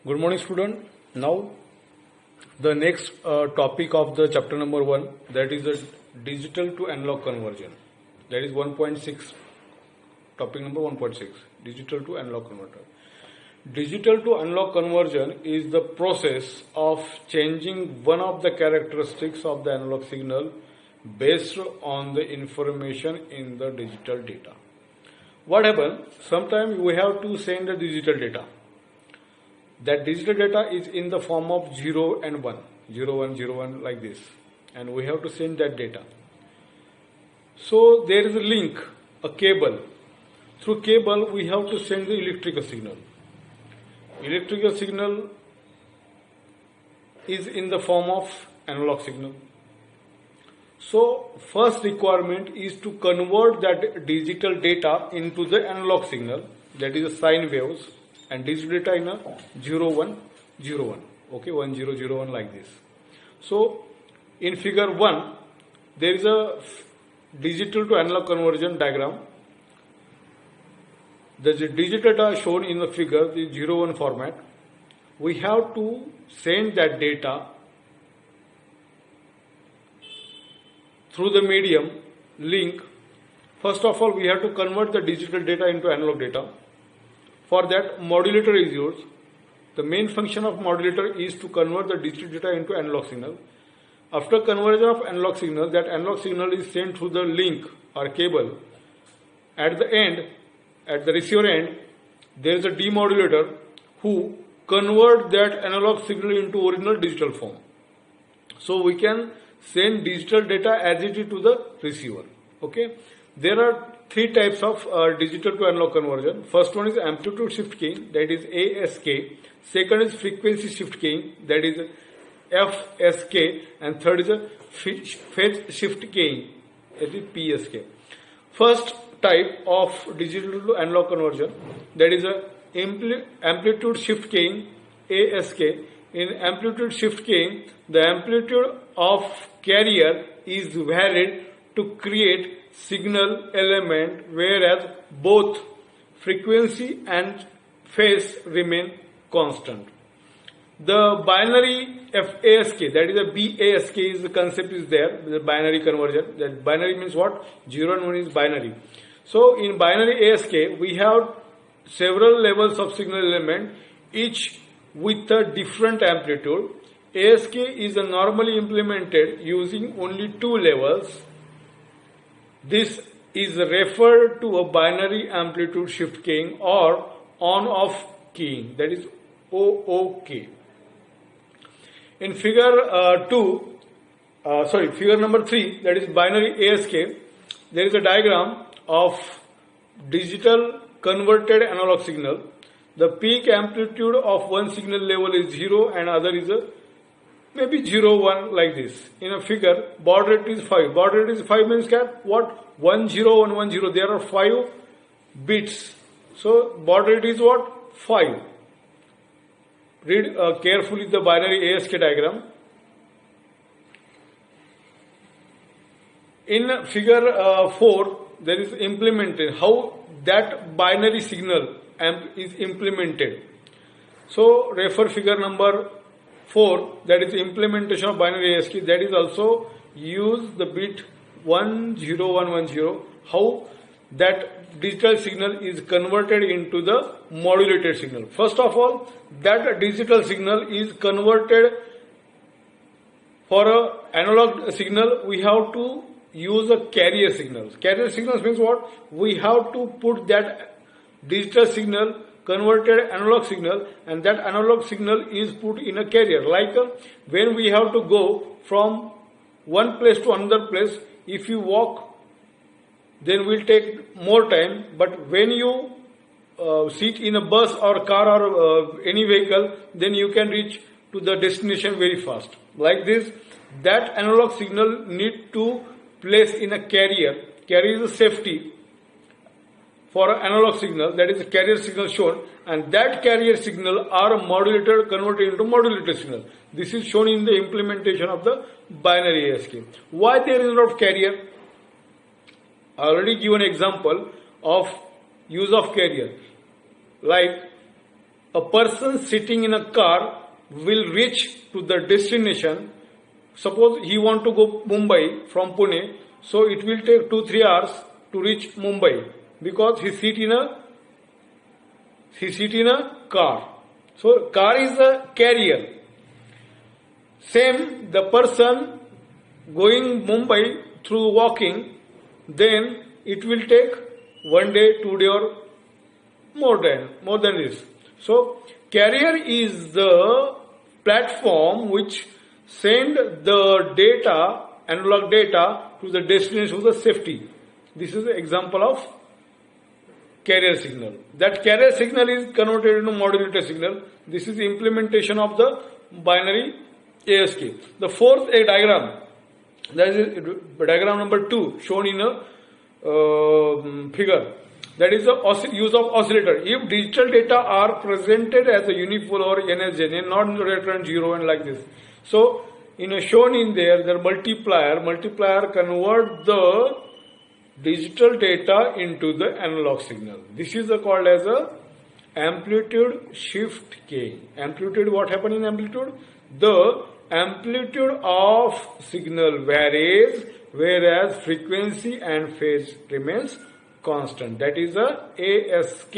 Good morning, student. Now, the next topic of the chapter number 1, that is the digital to analog conversion. That is 1.6. Topic number 1.6, digital to analog converter. Digital to analog conversion is the process of changing one of the characteristics of the analog signal based on the information in the digital data. What happens? Sometimes we have to send the digital data. That digital data is in the form of 0 and 1, 0, 1, 0, 1 like this, and we have to send that data. So there is a link, a cable. Through cable we have to send the electrical signal. Electrical signal is in the form of analog signal. So first requirement is to convert that digital data into the analog signal, that is a sine waves, and digital data in a 0 1 0 1, okay, 1 0 0 1 like this. So in figure 1 there is a digital to analog conversion diagram. The digital data shown in the figure, the 0 1 format. We have to send that data through the medium link. First of all, we have to convert the digital data into analog data. For that, modulator is used. The main function of modulator is to convert the digital data into analog signal. After conversion of analog signal, that analog signal is sent through the link or cable. At the end, at the receiver end, there is a demodulator who convert that analog signal into original digital form. So we can send digital data as it is to the receiver. Okay. There are three types of digital to analog conversion. First one is amplitude shift keying, that is ASK. Second is frequency shift keying, that is FSK. And third is a phase shift keying, that is PSK. First type of digital to analog conversion, that is a amplitude shift keying, ASK. In amplitude shift keying, the amplitude of carrier is varied to create signal element, whereas both frequency and phase remain constant. The binary FASK, that is a BASK, is the concept is there, the binary conversion. That binary means what? 0 and 1 is binary. So in binary ASK, we have several levels of signal element, each with a different amplitude. ASK is normally implemented using only two levels. This is referred to a binary amplitude shift keying or on-off keying, that is OOK. In figure figure number 3, that is binary ASK, there is a diagram of digital converted analog signal. The peak amplitude of one signal level is 0 and other is a maybe 0 1 like this. In a figure, baud rate is 5. Baud rate is 5 means what? 1 0 1 1 0. There are 5 bits. So baud rate is what? 5. Read carefully the binary ASK diagram. In figure 4, there is implemented how that binary signal is implemented. So refer figure number 4, that is implementation of binary ASK. That is also use the bit 1 0 1 1 0. How that digital signal is converted into the modulated signal. First of all, that digital signal is converted for a analog signal. We have to use a carrier signals. Carrier signals means what? We have to put that digital signal, converted analog signal, and that analog signal is put in a carrier. Like when we have to go from one place to another place, if you walk, then will take more time. But when you sit in a bus or car or any vehicle, then you can reach to the destination very fast. Like this, that analog signal need to place in a carrier. Carrier is a safety for an analog signal, that is a carrier signal shown, and that carrier signal are a modulator converted into modulated signal. This is shown in the implementation of the binary ASK. Why there is not carrier? I already given example of use of carrier. Like a person sitting in a car will reach to the destination. Suppose he want to go Mumbai from Pune, so it will take 2-3 hours to reach Mumbai because he sit in a car. So car is a carrier. Same, the person going Mumbai through walking, then it will take 1 day, 2 days, or more than this. So carrier is the platform which send the data, analog data, to the destination with the safety. This is the example of carrier signal. That carrier signal is converted into modulator signal. This is the implementation of the binary ASK. The fourth diagram, that is diagram number 2, shown in a figure. That is the use of oscillator. If digital data are presented as a unipole or NSGN, not return 0 and like this. So, shown in there, the multiplier convert the digital data into the analog signal. This is called as a amplitude shift gain. Amplitude, what happened in amplitude? The amplitude of signal varies, whereas frequency and phase remains constant. That is a ASK.